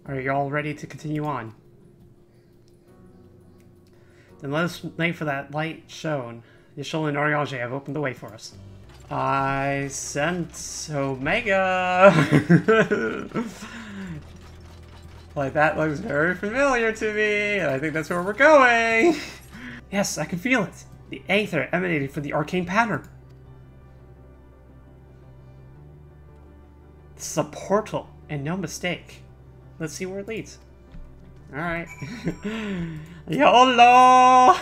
Are you all ready to continue on? Then let us wait for that light shown. Yashul and Oriage have opened the way for us. I sense Omega! Like, that looks very familiar to me, and I think that's where we're going! Yes, I can feel it! The aether emanating from the arcane pattern. This is a portal, and no mistake. Let's see where it leads. Alright. YOLO!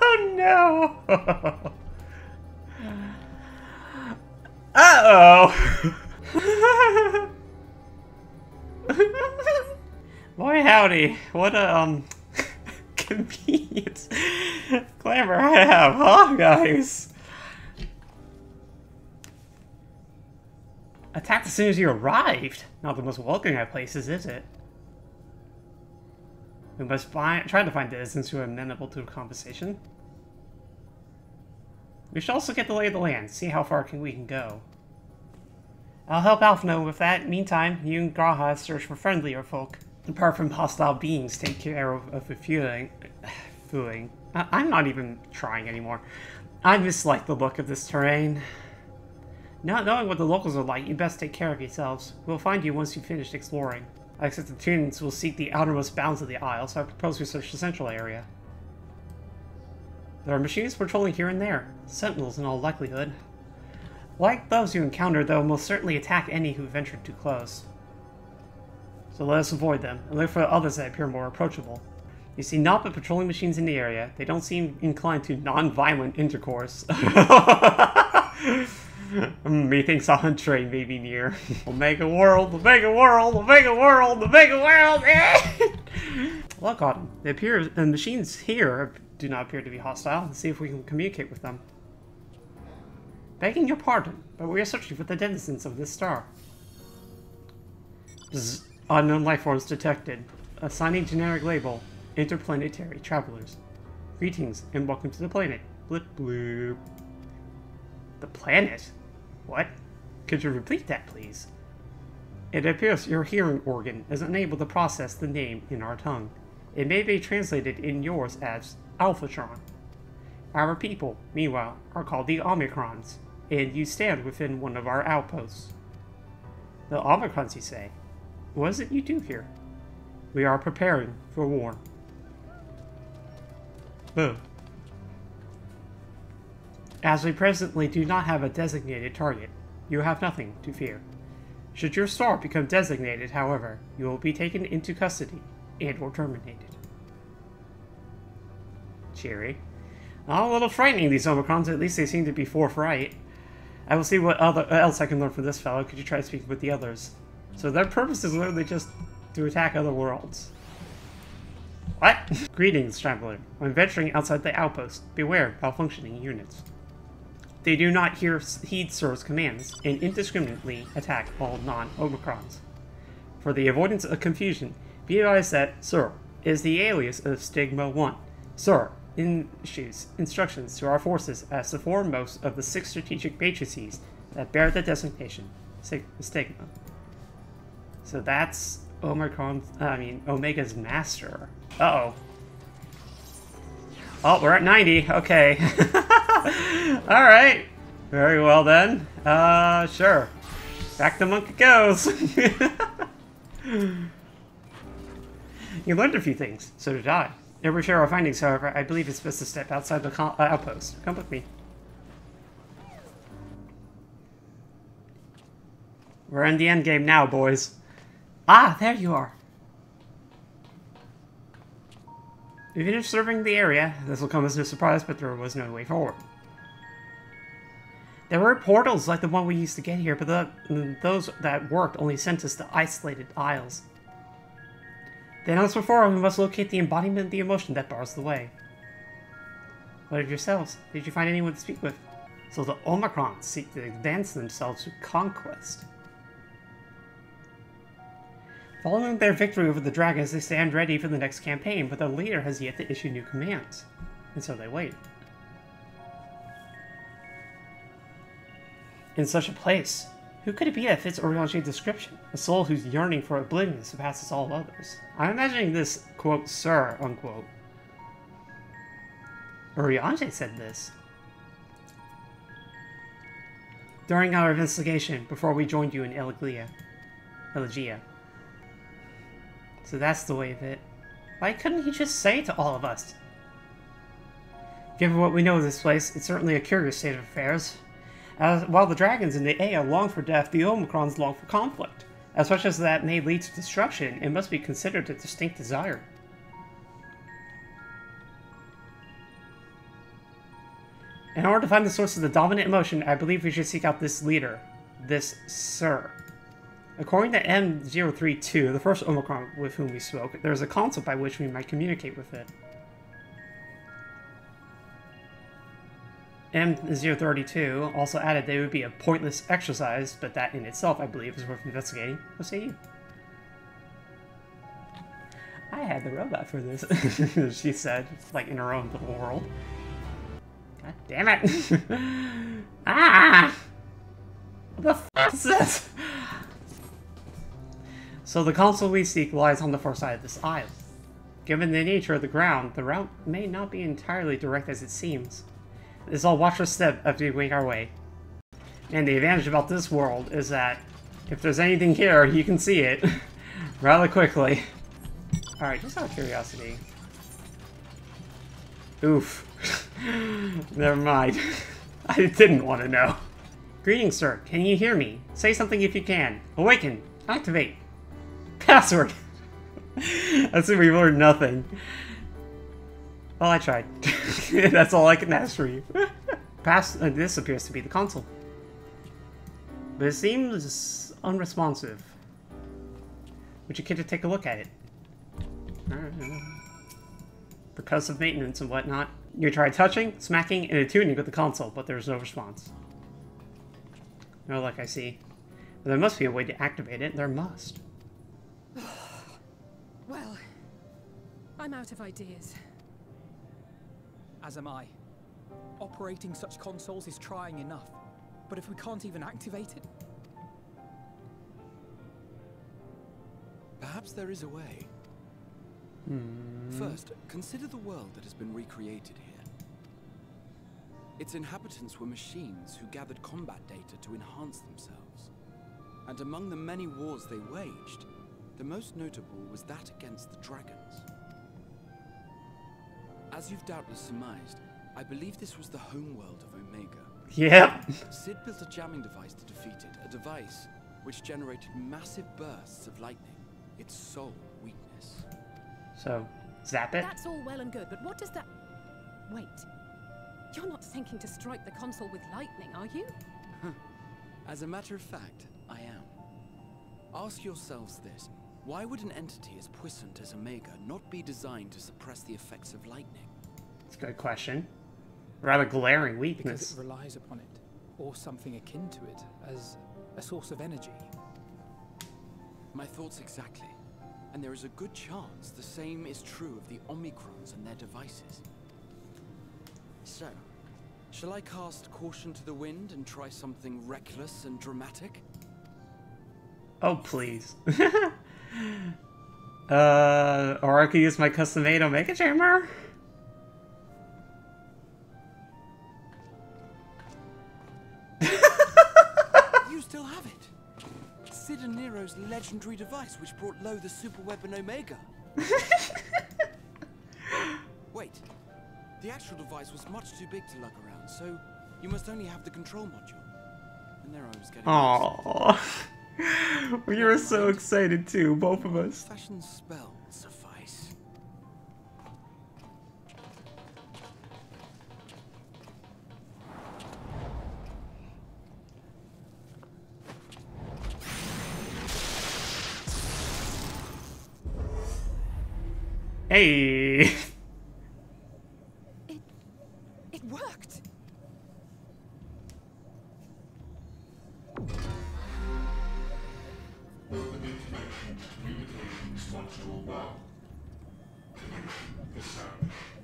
Oh no! Uh-oh! Boy howdy, what a, convenient glamour I have, huh, guys? Attacked as soon as you arrived? Not the most welcoming of places, is it? We must try to find citizens who are amenable to a conversation. We should also get the lay of the land, see how far we can go. I'll help Alphino with that. Meantime, you and Graha search for friendlier folk. Apart from hostile beings, take care of the fooling. I'm not even trying anymore. I dislike the look of this terrain. Not knowing what the locals are like, you best take care of yourselves. We'll find you once you've finished exploring. I expect the students will seek the outermost bounds of the Isle, so I propose we search the central area. There are machines patrolling here and there. Sentinels in all likelihood. Like those you encounter, they'll most certainly attack any who venture too close. So let us avoid them, and look for others that appear more approachable. You see naught but patrolling machines in the area. They don't seem inclined to non-violent intercourse. Methinks a hunt train may be near. Omega world, Omega world, Omega world, Omega world! Look on them. The machines here do not appear to be hostile. Let's see if we can communicate with them. Begging your pardon, but we are searching for the denizens of this star. Bzz. Unknown life forms detected. Assigning generic label, interplanetary travelers. Greetings and welcome to the planet. Blip bloop. The planet? What? Could you repeat that, please? It appears your hearing organ is unable to process the name in our tongue. It may be translated in yours as Alphatron. Our people, meanwhile, are called the Omicrons, and you stand within one of our outposts. The Omicrons, you say? What is it you do here? We are preparing for war. Boom. As we presently do not have a designated target, you have nothing to fear. Should your star become designated, however, you will be taken into custody and or terminated. Cheery. A little frightening, these Omicrons. At least they seem to be forthright. I will see what else I can learn from this fellow. Could you try speaking with the others? So their purpose is literally just to attack other worlds. What? Greetings, traveler. When venturing outside the outpost, beware malfunctioning units. They do not heed Sir's commands, and indiscriminately attack all non-Omicrons. For the avoidance of confusion, be advised that Sir is the alias of Stigma 1. Sir issues instructions to our forces as the foremost of the 6 strategic matrices that bear the designation Stigma. So that's Omega's master. Uh-oh. Oh, we're at 90. Okay. Alright. Very well then. Sure. Back the monk it goes. You learned a few things. So did I. If we share our findings, however, I believe it's best to step outside the outpost. Come with me. We're in the endgame now, boys. Ah, there you are. We finished surveying the area. This will come as no surprise, but there was no way forward. There were portals like the one we used to get here, but those that worked only sent us to isolated isles. Then, as before, we must locate the embodiment of the emotion that bars the way. What of yourselves? Did you find anyone to speak with? So the Omicrons seek to advance themselves to conquest. Following their victory over the dragons, they stand ready for the next campaign, but their leader has yet to issue new commands. And so they wait. In such a place, who could it be that fits Oriange's description? A soul whose yearning for oblivion surpasses all others. I'm imagining this, quote, sir, unquote. Oriange said this. During our investigation, before we joined you in Elegia. So that's the way of it. Why couldn't he just say it to all of us? Given what we know of this place, it's certainly a curious state of affairs. While the dragons in the Ea long for death, the Omicrons long for conflict. As much as that may lead to destruction, it must be considered a distinct desire. In order to find the source of the dominant emotion, I believe we should seek out this leader. This Sir. According to M032, the first Omicron with whom we spoke, there is a console by which we might communicate with it. M032 also added that it would be a pointless exercise, but that in itself, I believe, is worth investigating. What say you? I had the robot for this, she said, like in her own little world. God damn it! Ah! What the f is this? So the console we seek lies on the far side of this isle. Given the nature of the ground, the route may not be entirely direct as it seems. It's all watch our step as we make our way. And the advantage about this world is that if there's anything here, you can see it rather quickly. Alright, just out of curiosity. Oof. Never mind. I didn't want to know. Greetings, sir. Can you hear me? Say something if you can. Awaken. Activate. Password. I see we learned nothing. Well, I tried. That's all I can ask for you. This appears to be the console. But it seems unresponsive. Would you care to take a look at it? Because of maintenance and whatnot. You tried touching, smacking, and attuning with the console, but there's no response. No luck, I see. But there must be a way to activate it. There must. Well, I'm out of ideas. As am I. Operating such consoles is trying enough. But if we can't even activate it... Perhaps there is a way. First, consider the world that has been recreated here. Its inhabitants were machines who gathered combat data to enhance themselves. And among the many wars they waged, the most notable was that against the dragons. As you've doubtless surmised, I believe this was the homeworld of Omega. Yep. Sid built a jamming device to defeat it, a device which generated massive bursts of lightning, its sole weakness. So, zap it? That's all well and good, but what does that... Wait. You're not thinking to strike the console with lightning, are you? As a matter of fact, I am. Ask yourselves this. Why would an entity as puissant as Omega not be designed to suppress the effects of lightning? That's a good question. Rather glaring weakness. Because it relies upon it, or something akin to it, as a source of energy. My thoughts exactly. And there is a good chance the same is true of the Omicrons and their devices. So, shall I cast caution to the wind and try something reckless and dramatic? Oh, please. Or I could use my custom-made Omega Chamber? You still have it! Sid and Nero's legendary device which brought low the super weapon Omega. Wait, the actual device was much too big to lug around, so you must only have the control module. And there I was getting... Aww. We were so excited too, both of us. Fashion spell will suffice. Hey! It worked!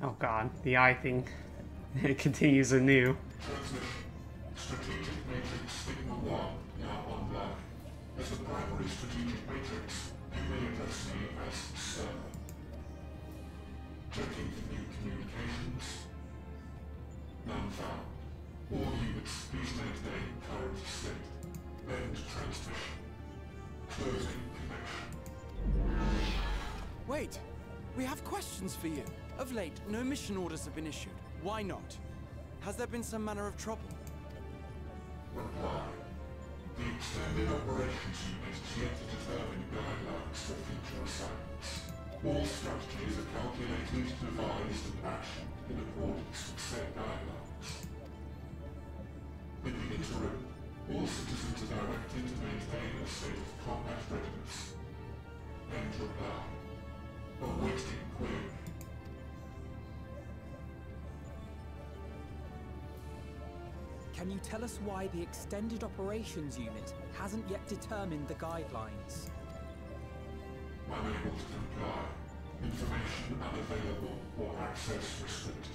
Oh god, the eye thing. It continues anew. Strategic matrix signal 1 now online. As a primary strategic matrix, you may address me as Sir. Checking for new communications. None found. All units, please maintain current state. End transmission. Closing connection. Wait! We have questions for you. Of late, no mission orders have been issued. Why not? Has there been some manner of trouble? Reply. The Extended Operations Unit is yet to determine guidelines for future assignments. All strategies are calculated, devised, and actioned in accordance with said guidelines. In the interim, all citizens are directed to maintain a state of combat readiness. End reply. Awaiting query. Can you tell us why the Extended Operations Unit hasn't yet determined the guidelines? Unable to comply. Information unavailable or access restricted.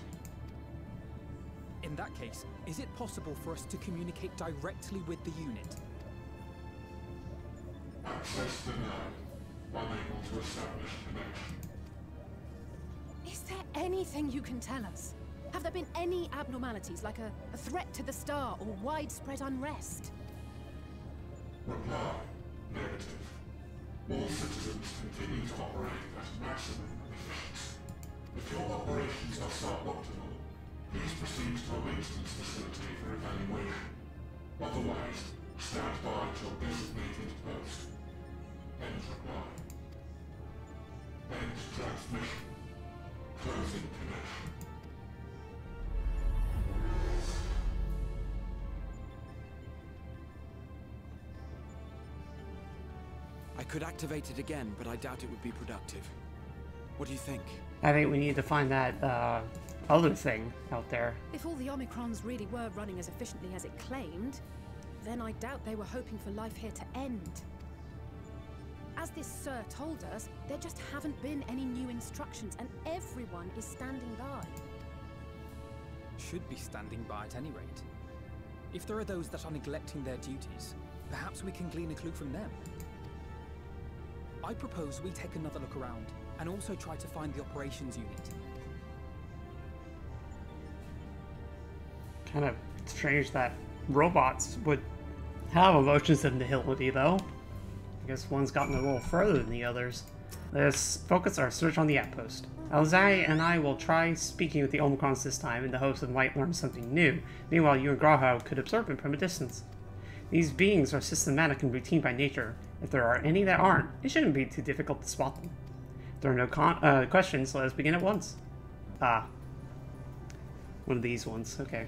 In that case, is it possible for us to communicate directly with the unit? Access denied. Unable to establish connection. Is there anything you can tell us? Have there been any abnormalities, like a threat to the star or widespread unrest? Reply. Negative. All citizens continue to operate at maximum efficiency. If your operations are suboptimal, please proceed to a maintenance facility for evaluation. Otherwise, stand by at your designated post. End reply. End transmission. Closing connection. I could activate it again, but I doubt it would be productive. What do you think? I think we need to find that other thing out there. If all the Omicrons really were running as efficiently as it claimed, then I doubt they were hoping for life here to end. As this Sir told us, there just haven't been any new instructions, and everyone is standing by. Should be standing by at any rate. If there are those that are neglecting their duties, perhaps we can glean a clue from them. I propose we take another look around, and also try to find the operations unit. Kind of strange that robots would have emotions and nihility, though. I guess one's gotten a little further than the others. Let's focus our search on the outpost. Alzai and I will try speaking with the Omicrons this time in the hopes that we might learn something new. Meanwhile, you and Grahau could observe them from a distance. These beings are systematic and routine by nature. If there are any that aren't, it shouldn't be too difficult to spot them. If there are no questions, let us begin at once. Ah. One of these ones, okay.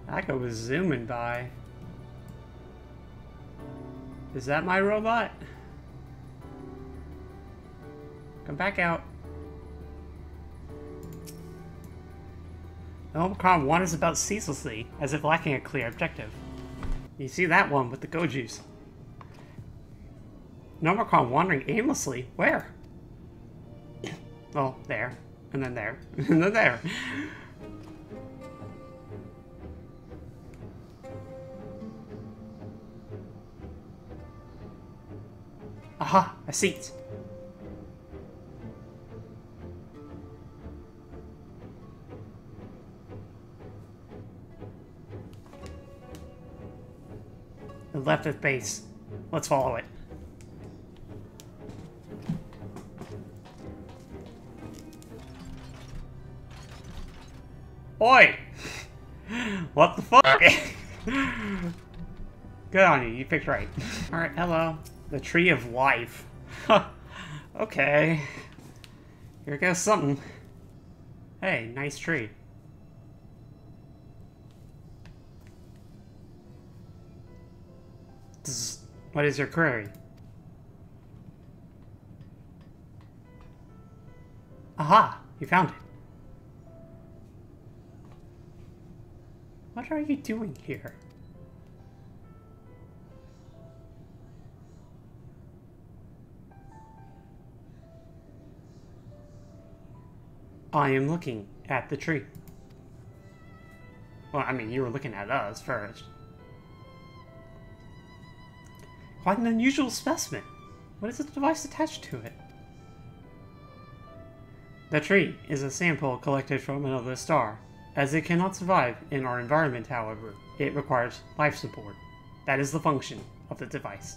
That guy was zooming by. Is that my robot? Come back out. The Omicron wanders about ceaselessly, as if lacking a clear objective. You see that one with the Gojus. An Omicron wandering aimlessly. Where? Well, there. And then there. And then there. Aha! A seat! It left its base. Let's follow it. Oi! What the fuck? Good on you, you picked right. Alright, hello. The Tree of Life. Okay. Here goes something. Hey, nice tree. What is your query? Aha! You found it. What are you doing here? I am looking at the tree. Well, I mean, you were looking at us first. Quite an unusual specimen. What is the device attached to it? The tree is a sample collected from another star. As it cannot survive in our environment, however, it requires life support. That is the function of the device.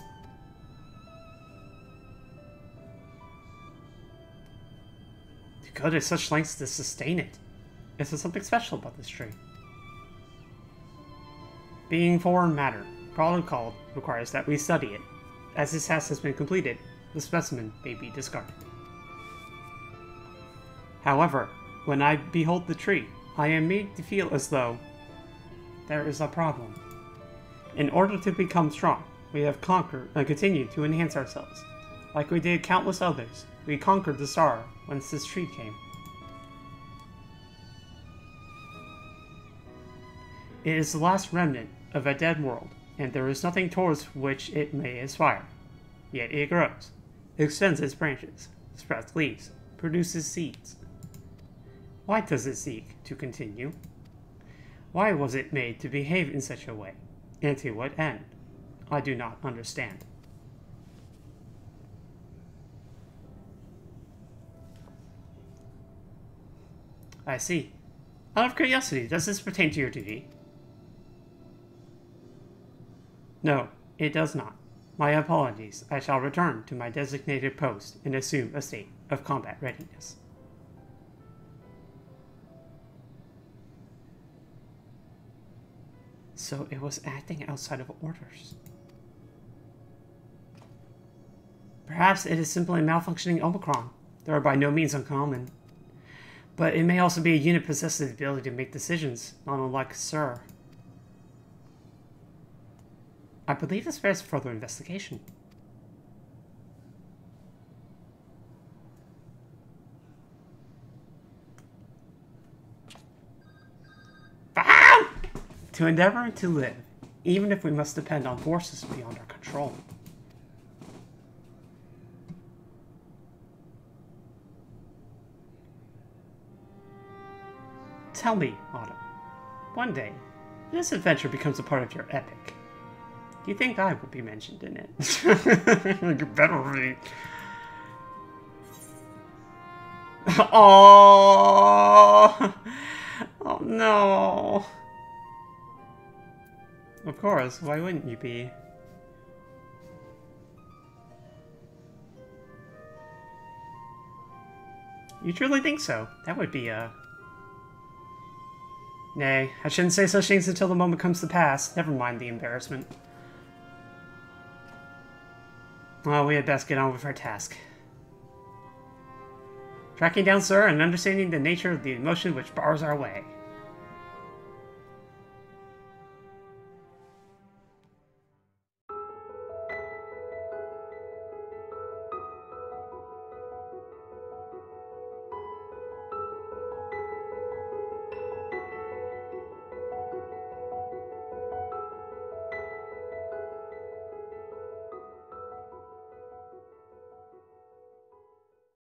To go to such lengths to sustain it. Is there something special about this tree? Being foreign matter, protocol requires that we study it. As this task has been completed, the specimen may be discarded. However, when I behold the tree, I am made to feel as though there is a problem. In order to become strong, we have conquered and continued to enhance ourselves. Like we did countless others, we conquered the star once this tree came. It is the last remnant of a dead world, and there is nothing towards which it may aspire. Yet it grows, extends its branches, sprouts leaves, produces seeds. Why does it seek to continue? Why was it made to behave in such a way? And to what end? I do not understand. I see. Out of curiosity, does this pertain to your duty? No, it does not. My apologies. I shall return to my designated post and assume a state of combat readiness. So it was acting outside of orders. Perhaps it is simply a malfunctioning Omicron. They are by no means uncommon. But it may also be a unit possessing the ability to make decisions, not unlike Sir. I believe this bears further investigation. Ah! To endeavor to live, even if we must depend on forces beyond our control. Tell me, Autumn, one day, this adventure becomes a part of your epic. Do you think I would be mentioned in it? You better be. Oh, oh no. Of course, why wouldn't you be? You truly think so? That would be Nay, I shouldn't say such things until the moment comes to pass. Never mind the embarrassment. Well, we had best get on with our task. Tracking down Sir and understanding the nature of the emotion which bars our way.